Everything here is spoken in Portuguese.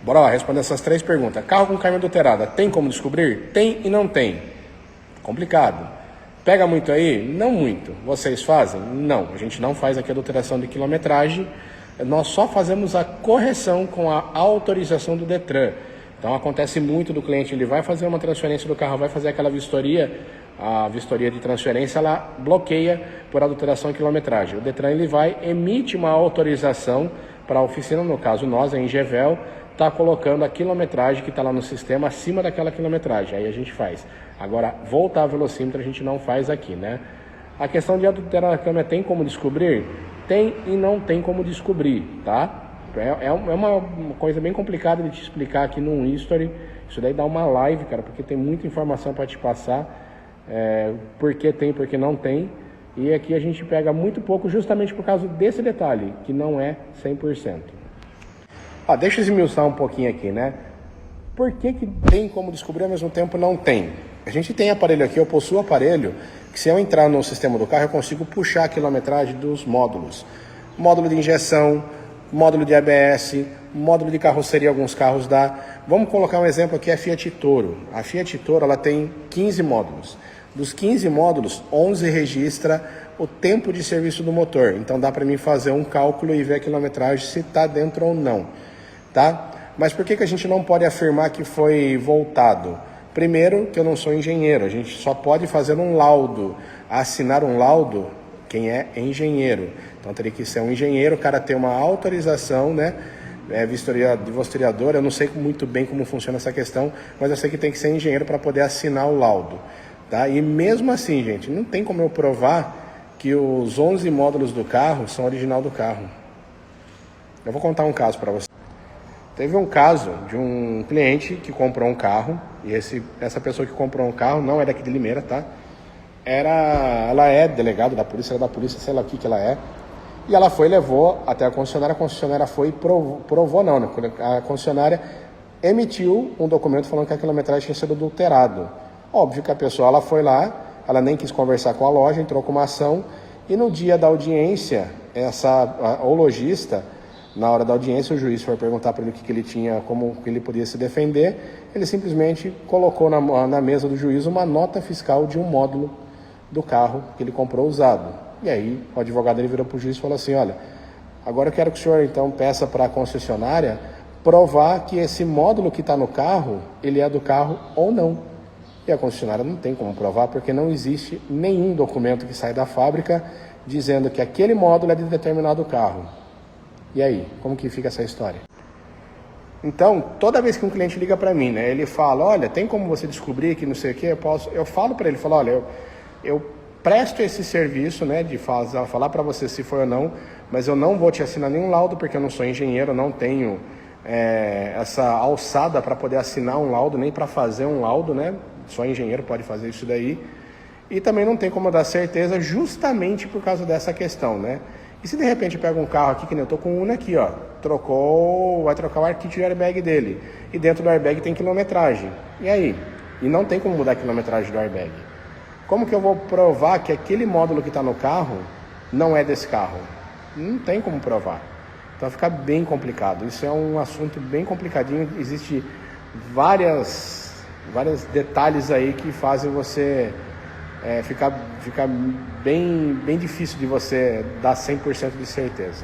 Bora lá, responder essas 3 perguntas. Carro com câmbio adulterada, tem como descobrir? Tem e não tem. Complicado. Pega muito aí? Não muito. Vocês fazem? Não. A gente não faz aqui a adulteração de quilometragem. Nós só fazemos a correção com a autorização do Detran. Então acontece muito do cliente, ele vai fazer uma transferência do carro, vai fazer aquela vistoria, a vistoria de transferência, ela bloqueia por adulteração e quilometragem. O Detran ele vai, emite uma autorização para a oficina, no caso nós, a Ingevel, está colocando a quilometragem que está lá no sistema acima daquela quilometragem, aí a gente faz. Agora, voltar a velocímetro a gente não faz aqui, né? A questão de adulterar a câmera tem como descobrir? Tem e não tem como descobrir, tá? É uma coisa bem complicada de te explicar aqui num history. Isso daí dá uma live, cara, porque tem muita informação para te passar. Por que tem, por que não tem. E aqui a gente pega muito pouco justamente por causa desse detalhe, que não é 100%. Deixa eu esmiuçar um pouquinho aqui, né? Por que tem como descobrir ao mesmo tempo não tem? A gente tem aparelho aqui, eu possuo aparelho, que se eu entrar no sistema do carro eu consigo puxar a quilometragem dos módulos. Módulo de injeção, módulo de ABS, módulo de carroceria, alguns carros dá. Vamos colocar um exemplo aqui, a Fiat Toro. A Fiat Toro ela tem 15 módulos. Dos 15 módulos, 11 registra o tempo de serviço do motor. Então dá para mim fazer um cálculo e ver a quilometragem se está dentro ou não. Tá? Mas por que a gente não pode afirmar que foi voltado? Primeiro, que eu não sou engenheiro. A gente só pode fazer um laudo, assinar um laudo quem é engenheiro. Então teria que ser um engenheiro, o cara ter uma autorização, né? De vistoriador, eu não sei muito bem como funciona essa questão, mas eu sei que tem que ser engenheiro para poder assinar o laudo. Tá? E mesmo assim, gente, não tem como eu provar que os 11 módulos do carro são original do carro. Eu vou contar um caso para você. Teve um caso de um cliente que comprou um carro, e essa pessoa que comprou um carro não é daqui de Limeira, tá? Ela é delegada da polícia, sei lá o que ela é. E ela foi, levou até a concessionária foi e provou não, né? A concessionária emitiu um documento falando que a quilometragem tinha sido adulterado. Óbvio que a pessoa, ela foi lá, ela nem quis conversar com a loja, entrou com uma ação, e no dia da audiência, o lojista, na hora da audiência, o juiz foi perguntar para ele o que ele tinha, como que ele podia se defender, ele simplesmente colocou na mesa do juiz uma nota fiscal de um módulo do carro que ele comprou usado. E aí o advogado dele virou para o juiz e falou assim, olha, agora eu quero que o senhor então peça para a concessionária provar que esse módulo que está no carro, ele é do carro ou não. E a concessionária não tem como provar, porque não existe nenhum documento que sai da fábrica dizendo que aquele módulo é de determinado carro. E aí, como que fica essa história? Então, toda vez que um cliente liga para mim, né, ele fala, olha, tem como você descobrir que não sei o que, eu falo para ele, olha, eu presto esse serviço, né, de falar para você se foi ou não, mas eu não vou te assinar nenhum laudo, porque eu não sou engenheiro, eu não tenho essa alçada para poder assinar um laudo, nem para fazer um laudo, né, só engenheiro pode fazer isso daí, e também não tem como dar certeza justamente por causa dessa questão, né. E se de repente eu pego um carro aqui, que nem eu tô com um Uno aqui, ó, vai trocar o kit de airbag dele, e dentro do airbag tem quilometragem, e aí? E não tem como mudar a quilometragem do airbag. Como que eu vou provar que aquele módulo que está no carro não é desse carro? Não tem como provar. Então fica bem complicado. Isso é um assunto bem complicadinho. Existem vários detalhes aí que fazem você ficar bem difícil de você dar 100% de certeza.